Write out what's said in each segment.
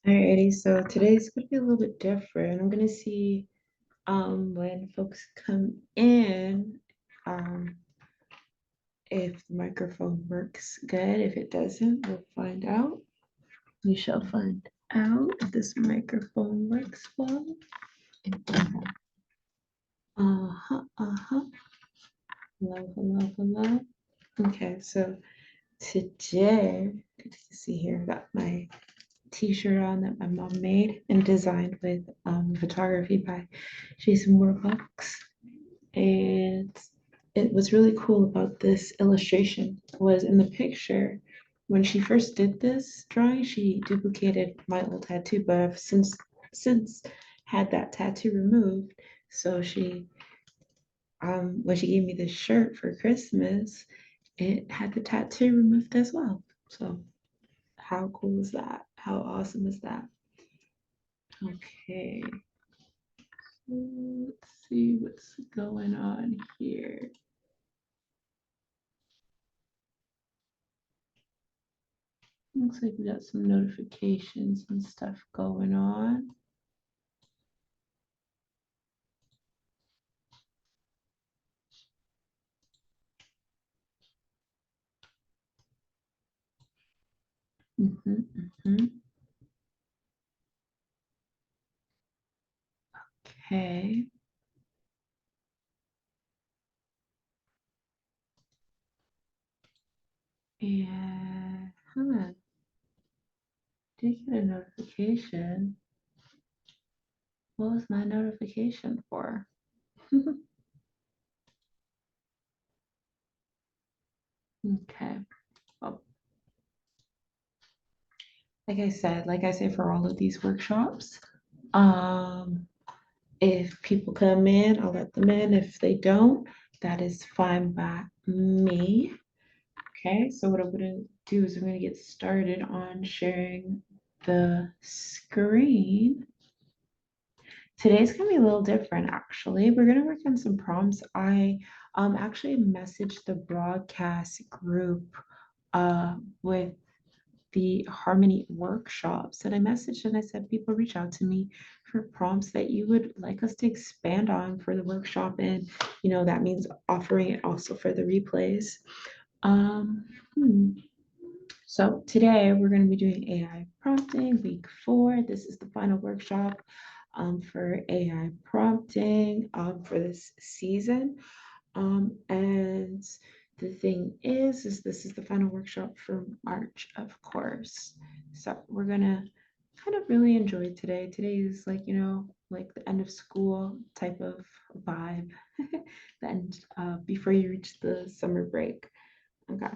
Alrighty, so today's gonna be a little bit different. I'm gonna see when folks come in, um if the microphone works good. If it doesn't, we'll find out. We shall find out if this microphone works well. Uh-huh, uh-huh. Hello, hello, hello. Okay, so today, good to see here, I got my t-shirt on that my mom made and designed with photography by Jason Warbucks. And it was really cool about this illustration was in the picture. When she first did this drawing, she duplicated my old tattoo, but I've since had that tattoo removed. So she when she gave me this shirt for Christmas, it had the tattoo removed as well. So how cool is that? How awesome is that? Okay, let's see what's going on here. Looks like we got some notifications and stuff going on. Mhm. Okay. And did get a notification. What was my notification for? Okay. Well, like I say for all of these workshops, um, if people come in, I'll let them in. If they don't, that is fine by me. Okay, so what I'm gonna do is I'm gonna get started on sharing the screen. Today's gonna be a little different, actually. We're gonna work on some prompts. I actually messaged the broadcast group with the Harmony workshops, and I messaged and I said, people reach out to me for prompts that you would like us to expand on for the workshop, and that means offering it also for the replays. Um, hmm. So today we're going to be doing AI prompting week 4. This is the final workshop for AI prompting for this season. And the thing is this is the final workshop for March, of course. So we're gonna kind of really enjoy today. Today is like the end of school type of vibe. The end before you reach the summer break. Okay.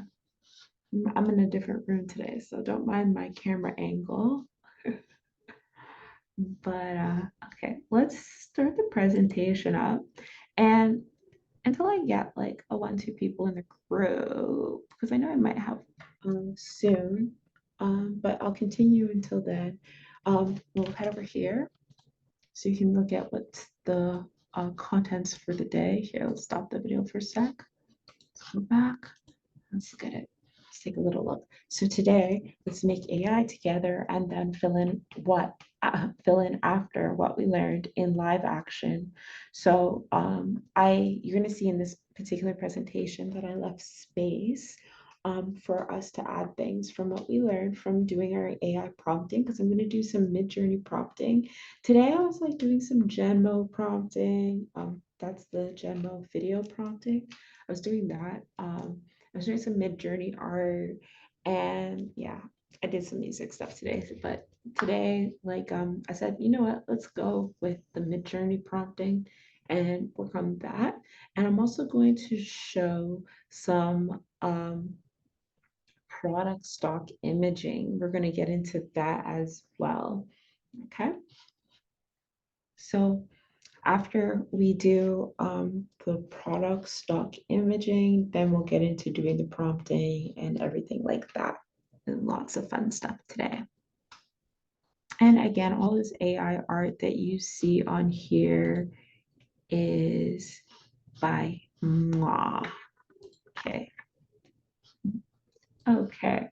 I'm in a different room today, so don't mind my camera angle. But okay, let's start the presentation up. And until I get like a 1, 2 people in the group, because I know I might have soon, but I'll continue until then. We'll head over here so you can look at what's the contents for the day. Here, let's stop the video for a sec. Let's go back. Let's look at it. Let's take a little look. So today, let's make AI together and then fill in after what we learned in live action. So you're going to see in this particular presentation that I left space for us to add things from what we learned from doing our AI prompting, because I'm going to do some Midjourney prompting. Today, I was like doing some Genmo prompting. That's the Genmo video prompting. I was doing that. I was doing some Midjourney art, and yeah, I did some music stuff today. But today, like I said, you know what? Let's go with the Midjourney prompting and work on that. And I'm also going to show some product stock imaging. We're going to get into that as well. Okay. So after we do the product stock imaging, then we'll get into doing the prompting and everything like that. And lots of fun stuff today. And again, all this AI art that you see on here is by Mwah. Okay. Okay.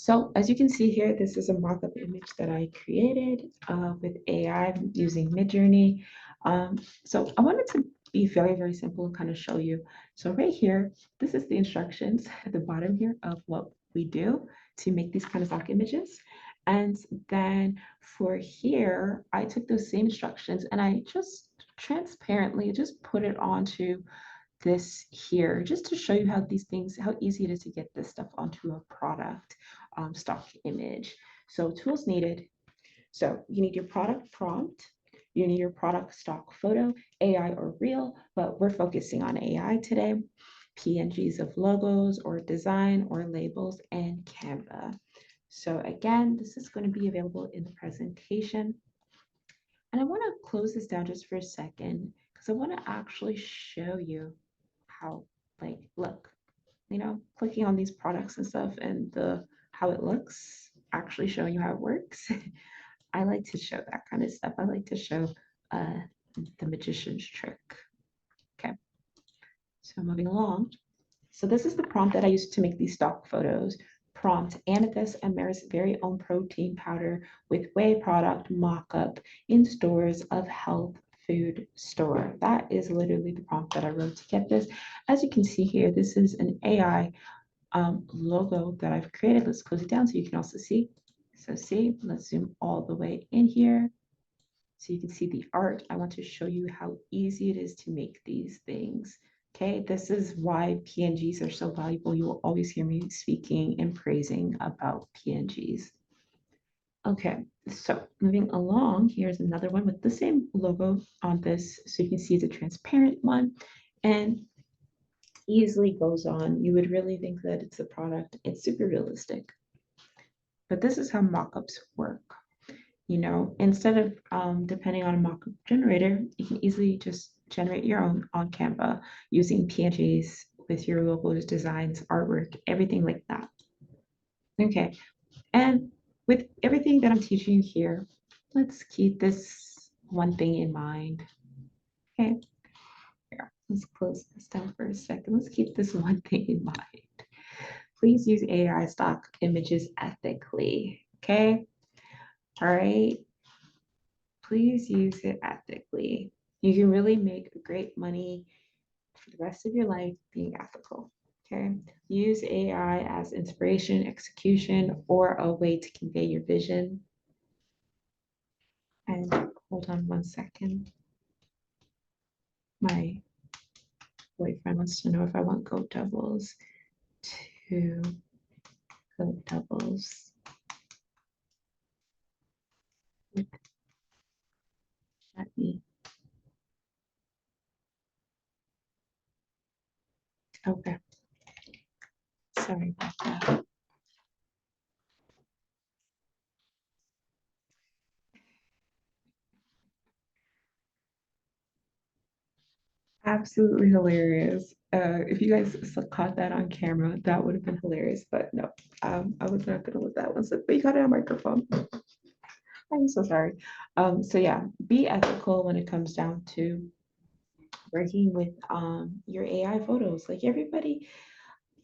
So as you can see here, this is a mock-up image that I created with AI using Midjourney. So I wanted to be very, very simple and kind of show you. So right here, this is the instructions at the bottom here of what we do to make these kind of stock images. And then for here, I took those same instructions and I just transparently just put it onto this here just to show you how these things, how easy it is to get this stuff onto a product stock image. So tools needed. So you need your product prompt, you need your product stock photo, AI or real, but we're focusing on AI today. PNGs of logos or design or labels and Canva. So again, this is going to be available in the presentation. And I want to close this down just for a second because I want to actually show you how, like, look, clicking on these products and stuff and the how it looks, actually showing you how it works. I like to show that kind of stuff. I like to show uh, the magician's trick. Okay, so moving along. So this is the prompt that I used to make these stock photos. Prompt, Amethyst Ameri's very own protein powder with whey product mock-up in stores of health food store. That is literally the prompt that I wrote to get this. As you can see here, this is an AI logo that I've created. Let's close it down so you can also see. So see, let's zoom all the way in here. So you can see the art. I want to show you how easy it is to make these things. Okay, this is why PNGs are so valuable. You will always hear me speaking and praising about PNGs. Okay, so moving along, here's another one with the same logo on this. So you can see it's a transparent one and easily goes on. You would really think that it's a product. It's super realistic. But this is how mockups work. Instead of depending on a mockup generator, you can easily just generate your own on Canva using PNGs with your logos, designs, artwork, everything like that. Okay, and with everything that I'm teaching you here, let's keep this one thing in mind. Okay, here, let's close this down for a second. Let's keep this one thing in mind. Please use AI stock images ethically. Okay, all right. Please use it ethically. You can really make great money for the rest of your life being ethical. Okay. Use AI as inspiration, execution, or a way to convey your vision. And hold on one second. My boyfriend wants to know if I want Go Devils to Go Devils. Let me. Okay. Sorry about that. Absolutely hilarious. If you guys caught that on camera, that would have been hilarious. But no, I was not gonna let that one slip. But you got it on microphone. I'm so sorry. So yeah, be ethical when it comes down to working with your AI photos. Like everybody,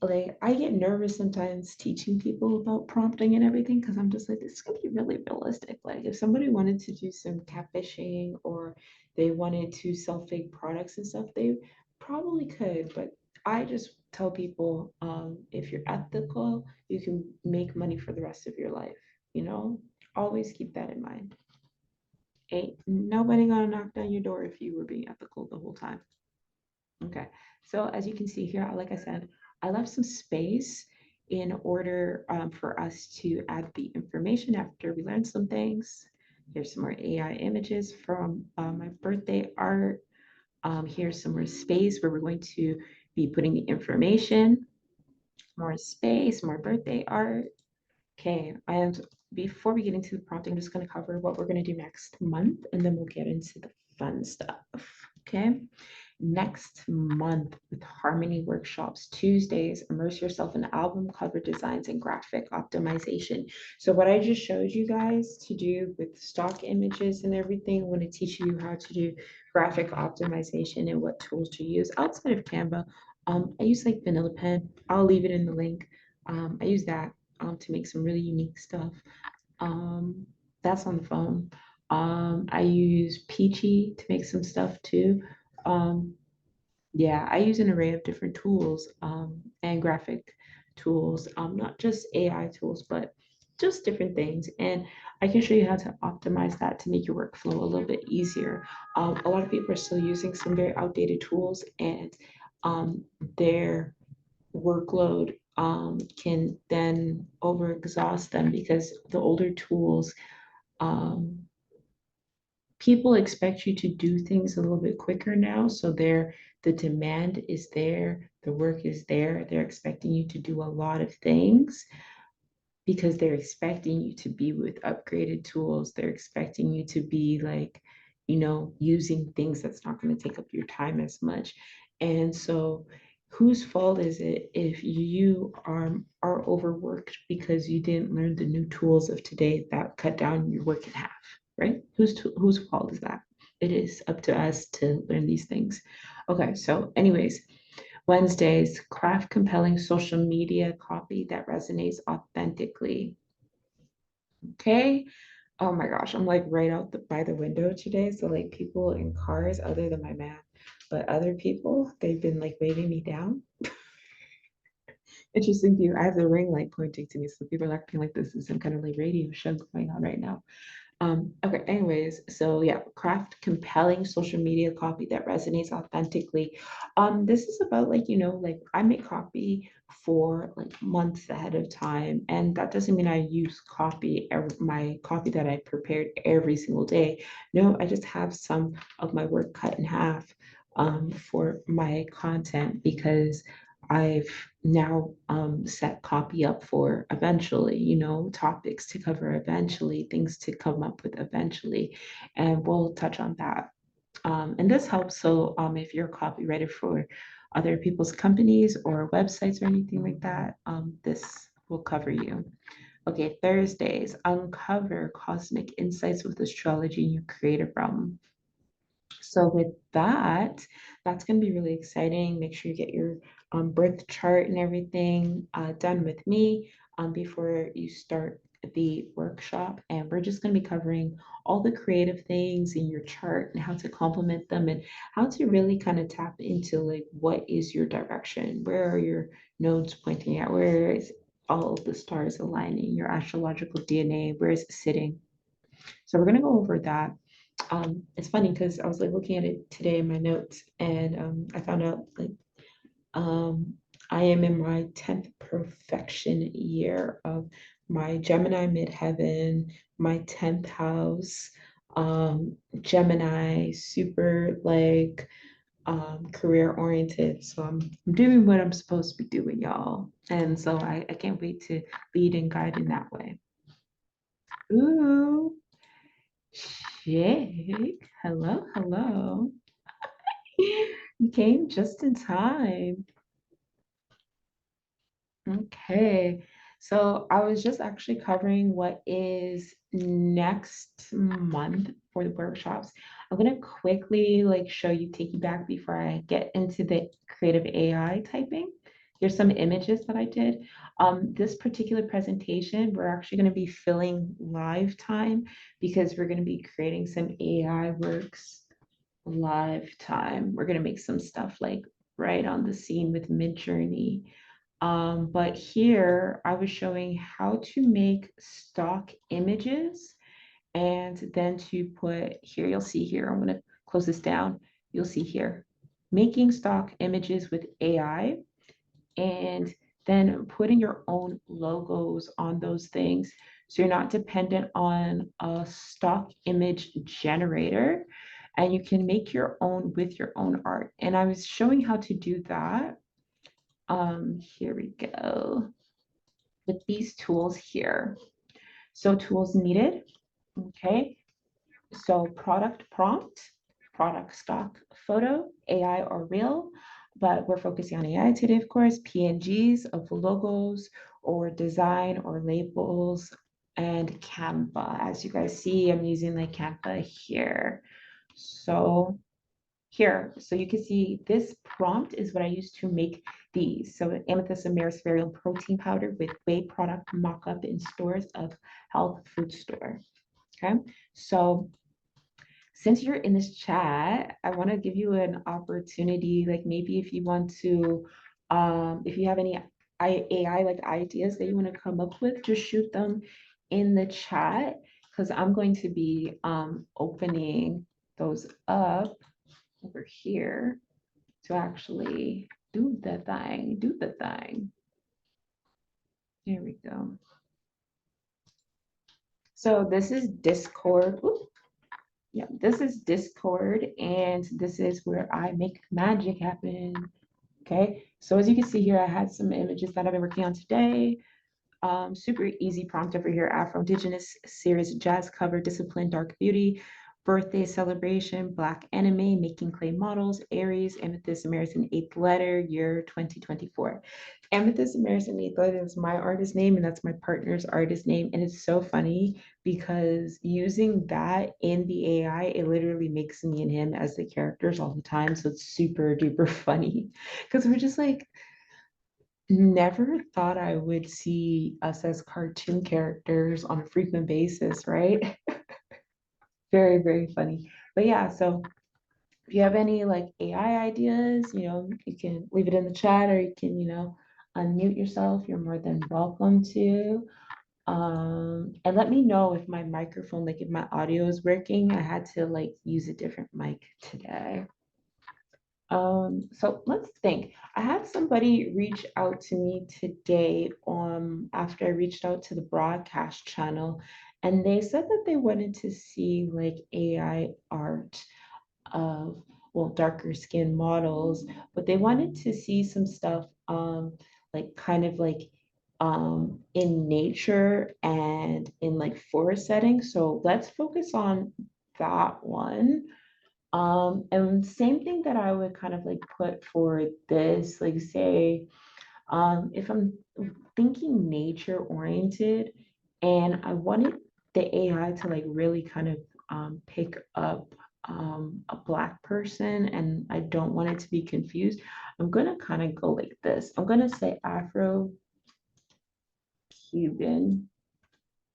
like I get nervous sometimes teaching people about prompting and everything because I'm just like, this is gonna be really realistic. Like if somebody wanted to do some catfishing or they wanted to sell fake products and stuff, they probably could. But I just tell people, if you're ethical, you can make money for the rest of your life. You know, always keep that in mind. Ain't nobody gonna knock down your door if you were being ethical the whole time. Okay, so as you can see here, like I said, I left some space in order for us to add the information after we learned some things. Here's some more AI images from my birthday art. Here's some more space where we're going to be putting the information, more space, more birthday art. Okay, and before we get into the prompting, I'm just going to cover what we're going to do next month, and then we'll get into the fun stuff. Okay, next month with Harmony Workshops, Tuesdays, immerse yourself in album cover designs and graphic optimization. So what I just showed you guys to do with stock images and everything, I'm going to teach you how to do graphic optimization and what tools to use outside of Canva. I use like Vanilla Pen. I'll leave it in the link. I use that. to make some really unique stuff. That's on the phone. I use Peachy to make some stuff too. Um, yeah, I use an array of different tools and graphic tools, not just AI tools, but just different things. And I can show you how to optimize that to make your workflow a little bit easier. A lot of people are still using some very outdated tools, and their workload can then overexhaust them because the older tools um, people expect you to do things a little bit quicker now. So the demand is there, the work is there. They're expecting you to do a lot of things because they're expecting you to be with upgraded tools. They're expecting you to be like, using things that's not going to take up your time as much. And so whose fault is it if you are overworked because you didn't learn the new tools of today that cut down your work in half, right? Whose fault is that? It is up to us to learn these things. Okay, so anyways, Wednesdays, craft compelling social media copy that resonates authentically. Okay. Oh my gosh, I'm like right out by the window today. So like people in cars, other than my man, but other people, they've been like waving me down. Interesting view. I have the ring light pointing to me, so people are acting like this is some kind of like radio show going on right now. Okay, anyways, so yeah, craft compelling social media copy that resonates authentically. This is about like, like I make copy for like months ahead of time, and that doesn't mean I use my copy that I prepared every single day. No, I just have some of my work cut in half for my content because I've now set copy up for eventually, topics to cover eventually, things to come up with eventually, and we'll touch on that. And this helps. So if you're copywriter for other people's companies or websites or anything like that, this will cover you. Okay, Thursdays, uncover cosmic insights with astrology in your creative realm. So with that, that's going to be really exciting. Make sure you get your birth chart and everything done with me before you start the workshop. And we're just going to be covering all the creative things in your chart and how to complement them and how to really kind of tap into like what is your direction? Where are your nodes pointing at? Where is all of the stars aligning? Your astrological DNA, where is it sitting? So we're going to go over that. It's funny because I was like looking at it today in my notes, and I found out like um, I am in my 10th perfection year of my Gemini midheaven, my 10th house, Gemini, super like career oriented. So I'm doing what I'm supposed to be doing, y'all. And so I can't wait to lead and guide in that way. Ooh, Jake. Hello, hello. You came just in time. Okay. So I was just actually covering what is next month for the workshops. I'm gonna quickly like show you, take you back before I get into the creative AI typing. Here's some images that I did. This particular presentation, we're actually going to be filling live time because we're going to be creating some AI works live time. We're going to make some stuff like right on the scene with Midjourney. But here I was showing how to make stock images and then to put here, you'll see here, I'm going to close this down. You'll see here, making stock images with AI and then putting your own logos on those things. So you're not dependent on a stock image generator and you can make your own with your own art. And I was showing how to do that. Here we go with these tools here. So tools needed, okay? So product prompt, product stock photo, AI or real, but we're focusing on AI today, of course, PNGs of logos or design or labels and Canva. As you guys see, I'm using like Canva here. So here, so you can see this prompt is what I use to make these. So amethyst and merispherium protein powder with whey product mock-up in stores of health food store. Okay, so since you're in this chat, I want to give you an opportunity, like maybe if you want to, if you have any AI like ideas that you want to come up with, just shoot them in the chat because I'm going to be opening those up over here to actually do the thing, do the thing. Here we go. So this is Discord. Ooh, yeah, this is Discord, and this is where I make magic happen. Okay, so as you can see here, I had some images that I've been working on today. Super easy prompt over here, Afro Indigenous series, jazz cover, discipline, dark beauty, birthday celebration, black anime, making clay models, Aries, Amethyst American eighth letter, year 2024. Amethyst American eighth letter is my artist name, and that's my partner's artist name. And it's so funny because using that in the AI, it literally makes me and him as the characters all the time. So it's super duper funny because we're just like, never thought I would see us as cartoon characters on a frequent basis, right? Very, very funny. But yeah, so if you have any like AI ideas, you can leave it in the chat or you can, unmute yourself. You're more than welcome to. And let me know if my microphone, like if my audio is working. I had to like use a different mic today. So let's think. I had somebody reach out to me today after I reached out to the broadcast channel, and they said that they wanted to see like AI art of, well, darker skin models, but they wanted to see some stuff like kind of like in nature and in like forest settings. So let's focus on that one. And same thing that I would kind of like put for this, like say, if I'm thinking nature oriented and I wanted the AI to like really kind of pick up a black person and I don't want it to be confused, I'm gonna kind of go like this. I'm gonna say Afro-Cuban,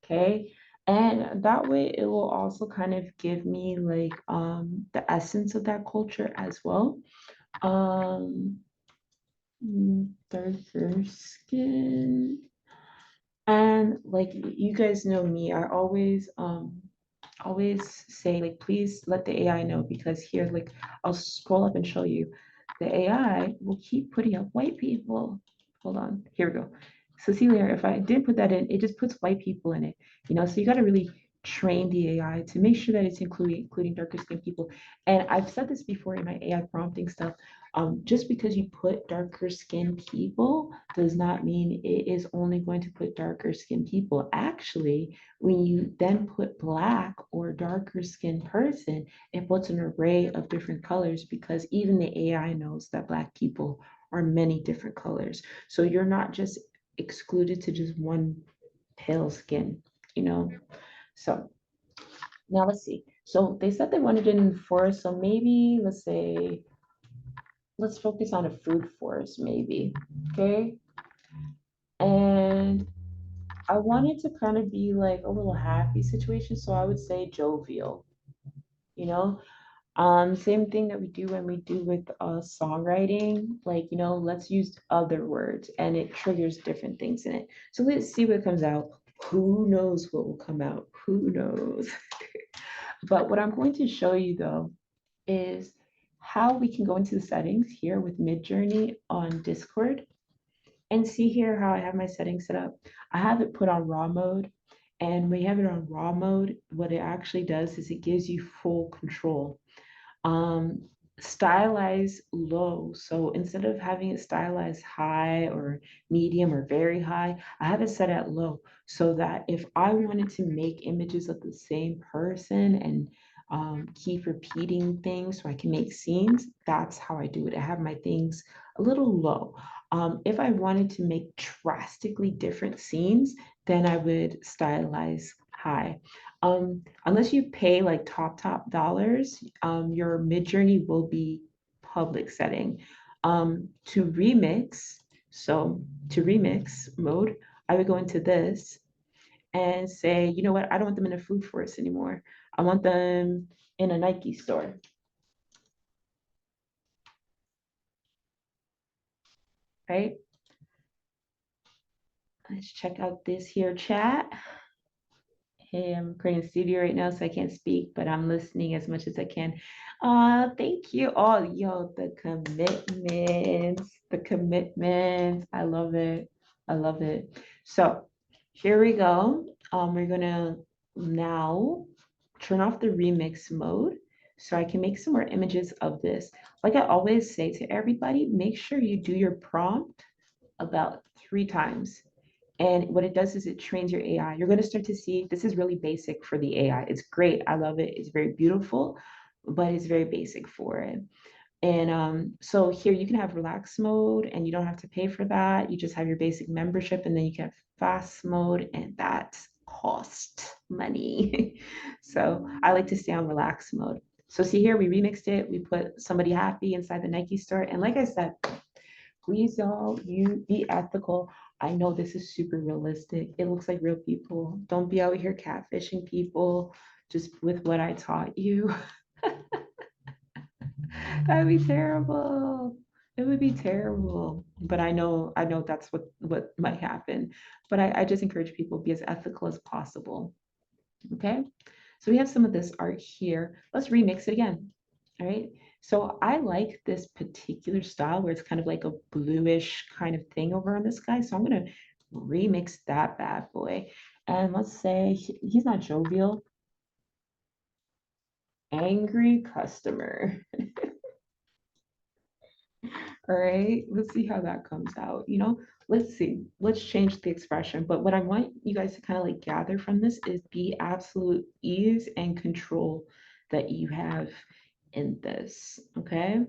okay? And that way it will also kind of give me like the essence of that culture as well. Um, darker skin. And like you guys know me, I always say like please let the AI know because here like I'll scroll up and show you the AI will keep putting up white people. Hold on, here we go. Cecilia, if I did put that in, it just puts white people in it, so you got to really train the AI to make sure that it's including darker skinned people. And I've said this before in my AI prompting stuff. Just because you put darker skinned people does not mean it is only going to put darker skinned people. Actually, when you then put black or darker skinned person, it puts an array of different colors because even the AI knows that black people are many different colors. So you're not just excluded to just one pale skin, you know? So now let's see. So they said they wanted it in the forest. So maybe let's say, let's focus on a food forest, maybe. Okay. And I wanted to kind of be like a little happy situation. So I would say jovial, you know? Same thing that we do when we do with songwriting, like, let's use other words and it triggers different things in it. So let's see what comes out. Who knows what will come out? Who knows? But what I'm going to show you though is how we can go into the settings here with Midjourney on Discord and see here how I have my settings set up. I have it put on raw mode, and when you have it on raw mode, what it actually does is it gives you full control. Um, stylize low. So instead of having it stylized high or medium or very high, I have it set at low so that if I wanted to make images of the same person and keep repeating things so I can make scenes, that's how I do it. I have my things a little low. If I wanted to make drastically different scenes, then I would stylize high. Unless you pay like top dollars, your Midjourney will be public setting. To remix, so to remix mode, I would go into this and say, you know what, I don't want them in a food forest anymore. I want them in a Nike store, right? Let's check out this here chat. Hey, I'm creating studio right now, so I can't speak, but I'm listening as much as I can. Thank you. Oh, yo, the commitments, the commitments. I love it. I love it. So here we go. We're gonna now turn off the remix mode so I can make some more images of this. Like I always say to everybody, make sure you do your prompt about 3 times. And what it does is it trains your AI. You're going to start to see this is really basic for the AI. It's great. I love it. It's very beautiful, but it's very basic for it. And so here you can have relax mode and you don't have to pay for that. You just have your basic membership and then you can have fast mode and that cost money. So I like to stay on relax mode. So see here, we remixed it. We put somebody happy inside the Nike store. And like I said, please y'all, you be ethical. I know this is super realistic. It looks like real people. Don't be out here catfishing people just with what I taught you. That'd be terrible. It would be terrible. But I know that's what might happen. But I just encourage people to be as ethical as possible. Okay. So we have some of this art here. Let's remix it again. All right. So I like this particular style where it's kind of like a bluish kind of thing over on this guy. So I'm going to remix that bad boy. And let's say he's not jovial, angry customer. All right. Let's see how that comes out. Let's see. Let's change the expression. But what I want you guys to kind of like gather from this is the absolute ease and control that you have in this. Okay.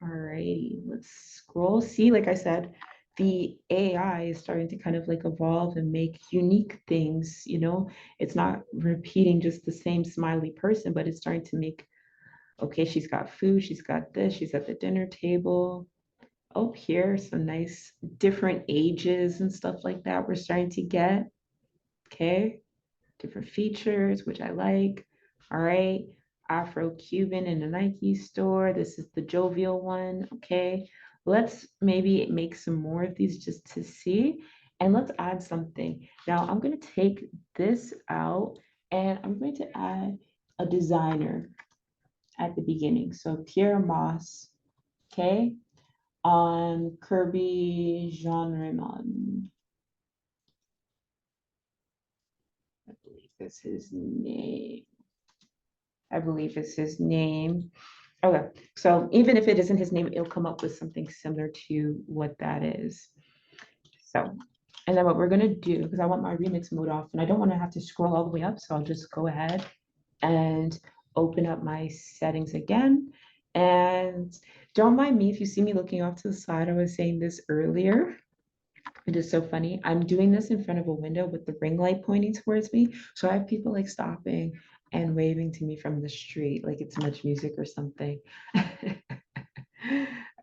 All righty, let's scroll. See, like I said, the AI is starting to kind of like evolve and make unique things. It's not repeating just the same smiley person, but it's starting to make, okay, she's got food, she's got this, she's at the dinner table. Oh, here, some nice different ages and stuff like that we're starting to get. Okay, different features, which I like. All right. Afro-Cuban in a Nike store. This is the jovial one. Okay. Let's maybe make some more of these just to see. And let's add something. Now I'm going to take this out and I'm going to add a designer at the beginning. So Pierre Moss, okay, on Kirby Jean Raymond. I believe is his name. I believe is his name. Okay, so even if it isn't his name, it'll come up with something similar to what that is. So, and then what we're gonna do, because I want my remix mode off and I don't want to have to scroll all the way up, so I'll just go ahead and open up my settings again. And don't mind me if you see me looking off to the side. I was saying this earlier. It is so funny. I'm doing this in front of a window with the ring light pointing towards me. So I have people like stopping and waving to me from the street, like it's much music or something.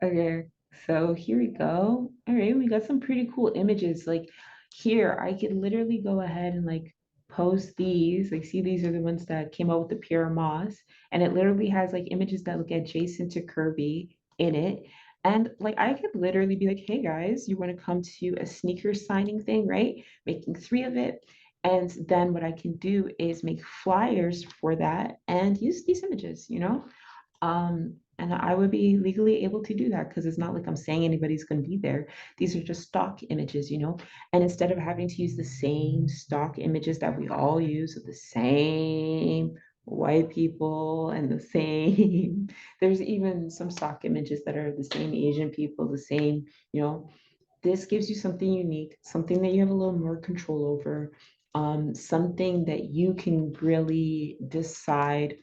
Okay, so here we go. All right, we got some pretty cool images. Like here, I could literally go ahead and like post these. Like, see, these are the ones that came out with the Pierre Moss, and it literally has like images that look adjacent to Kirby in it. And like, I could literally be like, hey guys, you want to come to a sneaker signing thing, right? Making 3 of it. And then what I can do is make flyers for that and use these images. And I would be legally able to do that because it's not like I'm saying anybody's going to be there. These are just stock images. And instead of having to use the same stock images that we all use with the same white people and the same, there's even some stock images that are the same Asian people, the same. This gives you something unique, something that you have a little more control over, something that you can really decide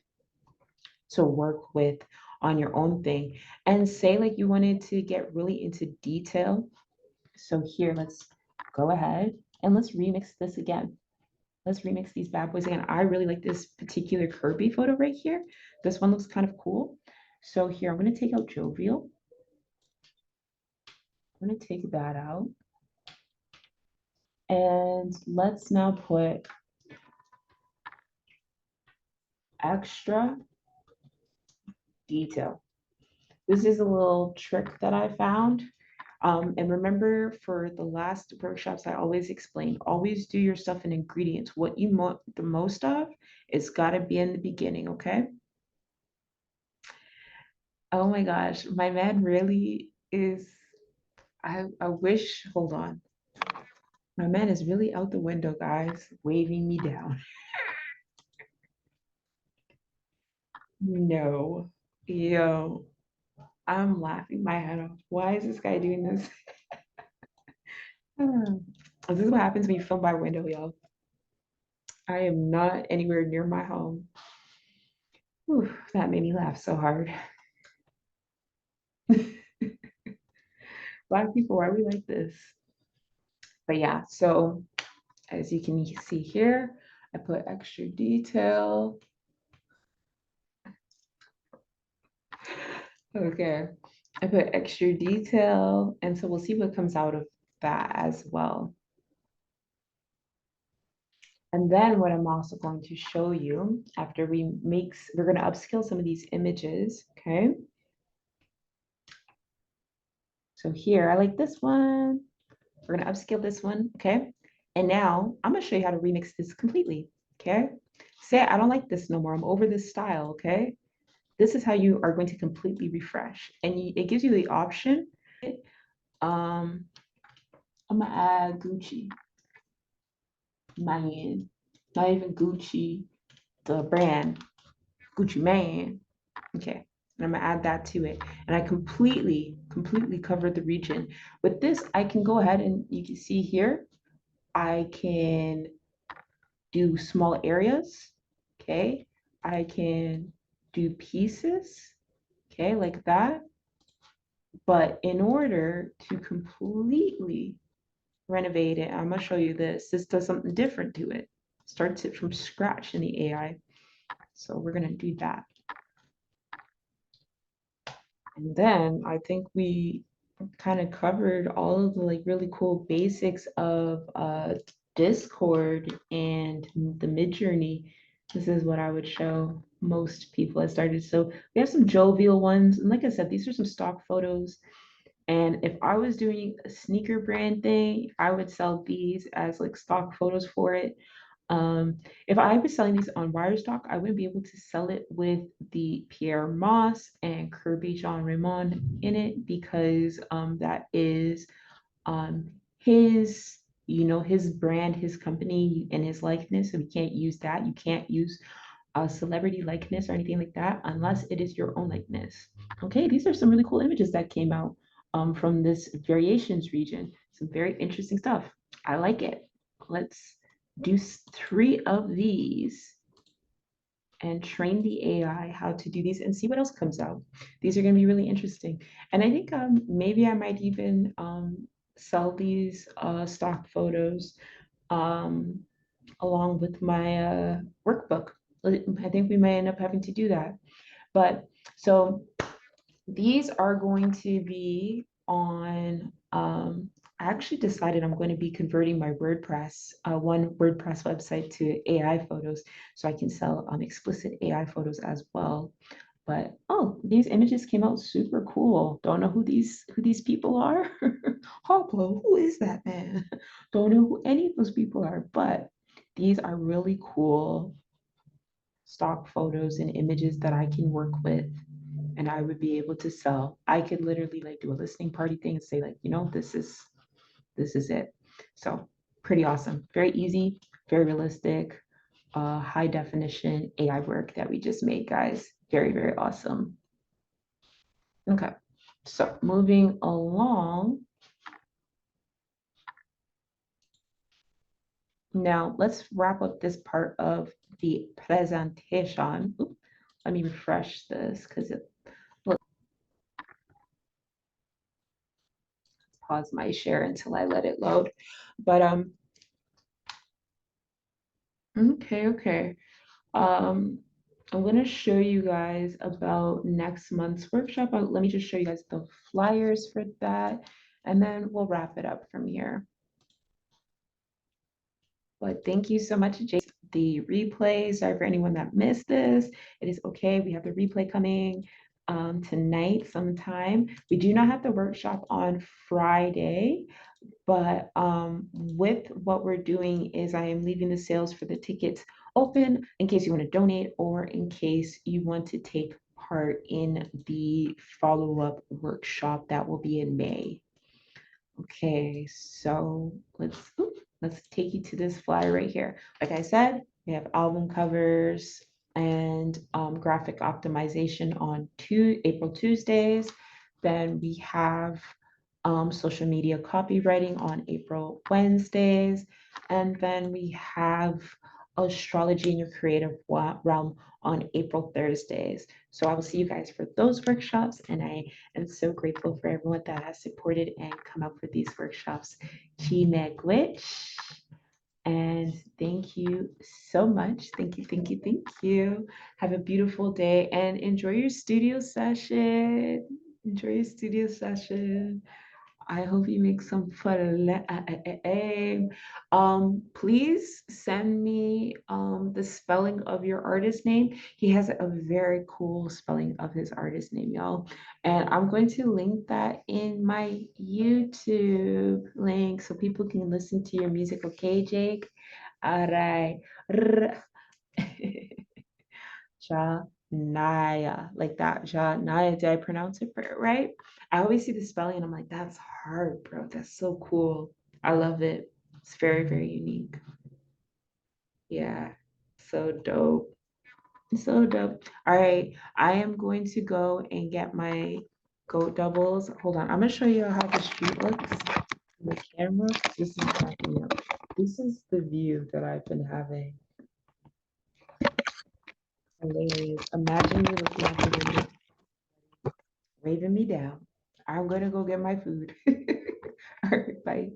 to work with on your own thing. And say like you wanted to get really into detail. So here, let's go ahead and let's remix this again. Let's remix these bad boys again. I really like this particular Kirby photo right here. This one looks kind of cool. So here, I'm going to take out Jovial. I'm going to take that out. And let's now put extra detail. This is a little trick that I found. And remember, for the last workshops, I always explain, always do your stuff in ingredients. What you want the most of, it's got to be in the beginning, okay? Oh my gosh, my man really is, I wish, hold on. My man is really out the window, guys, waving me down. No, yo, I'm laughing my head off. Why is this guy doing this? This is what happens when you film by window, y'all. I am not anywhere near my home. Whew, that made me laugh so hard. Black people, why are we like this? But yeah, so as you can see here, I put extra detail. Okay, I put extra detail, and so we'll see what comes out of that as well. And then what I'm also going to show you after we're going to upscale some of these images, okay? So here, I like this one. We're going to upscale this one, okay? And now I'm going to show you how to remix this completely, okay? Say I don't like this no more. I'm over this style, okay? This is how you are going to completely refresh. And it gives you the option. I'm going to add Gucci Mane, not even Gucci, the brand, Gucci Mane. Okay, and I'm gonna add that to it. And I completely covered the region. With this, I can go ahead and you can see here, I can do small areas, okay? I can do pieces, okay, like that. But in order to completely renovate it, I'm gonna show you this. This does something different to it. Starts it from scratch in the AI. So we're gonna do that. And then I think we kind of covered all of the like really cool basics of Discord and the Midjourney. This is what I would show most people that started. So we have some jovial ones. And like I said, these are some stock photos. And if I was doing a sneaker brand thing, I would sell these as like stock photos for it. If I was selling these on Wirestock, I wouldn't be able to sell it with the Pierre Moss and Kirby Jean Raymond in it because that is his, his brand, his company, and his likeness. So we can't use that. You can't use a celebrity likeness or anything like that unless it is your own likeness. Okay, these are some really cool images that came out from this variations region. Some very interesting stuff. I like it. Let's do 3 of these and train the AI how to do these and see what else comes out. These are going to be really interesting. And I think maybe I might even sell these stock photos um, along with my workbook. I think we may end up having to do that. But so these are going to be on, I actually decided I'm going to be converting my WordPress, one WordPress website to AI photos so I can sell explicit AI photos as well. But oh, these images came out super cool. Don't know who these people are. Hoplo, who is that man? Don't know who any of those people are, but these are really cool stock photos and images that I can work with and I would be able to sell. I could literally like do a listening party thing and say like, this is it. So pretty awesome. Very easy, very realistic, high definition AI work that we just made, guys. Very, very awesome. Okay, so moving along. Now let's wrap up this part of the presentation. Oops, let me refresh this because it pause my share until I let it load. But Okay, okay. Um, I'm gonna show you guys about next month's workshop. Let me just show you guys the flyers for that, and then we'll wrap it up from here. But thank you so much, Jason. The replay, sorry for anyone that missed this. It is okay. We have the replay coming tonight sometime. We do not have the workshop on Friday, but with what we're doing is I am leaving the sales for the tickets open in case you want to donate or in case you want to take part in the follow-up workshop that will be in May. Okay, so let's take you to this flyer right here. Like I said, we have album covers and graphic optimization on April Tuesdays. Then we have social media copywriting on April Wednesdays. And then we have astrology in your creative realm on April Thursdays. So I will see you guys for those workshops. And I am so grateful for everyone that has supported and come up with these workshops. Chi and thank you so much. Thank you, thank you, thank you. Have a beautiful day and enjoy your studio session. Enjoy your studio session. I hope you make some fun. Please send me the spelling of your artist name. He has a very cool spelling of his artist name, y'all. And I'm going to link that in my YouTube link so people can listen to your music. Okay, Jake? All right. Janaya, like that. Janaya, did I pronounce it right? I always see the spelling and I'm like, that's hard, bro. That's so cool. I love it. It's very, very unique. Yeah, so dope. So dope. All right, I am going to go and get my goat doubles. Hold on, I'm gonna show you how the street looks on the camera. This is cracking me up. This is the view that I've been having. Hilarious. Imagine you looking at the window, waving me down. I'm gonna go get my food. All right, bye.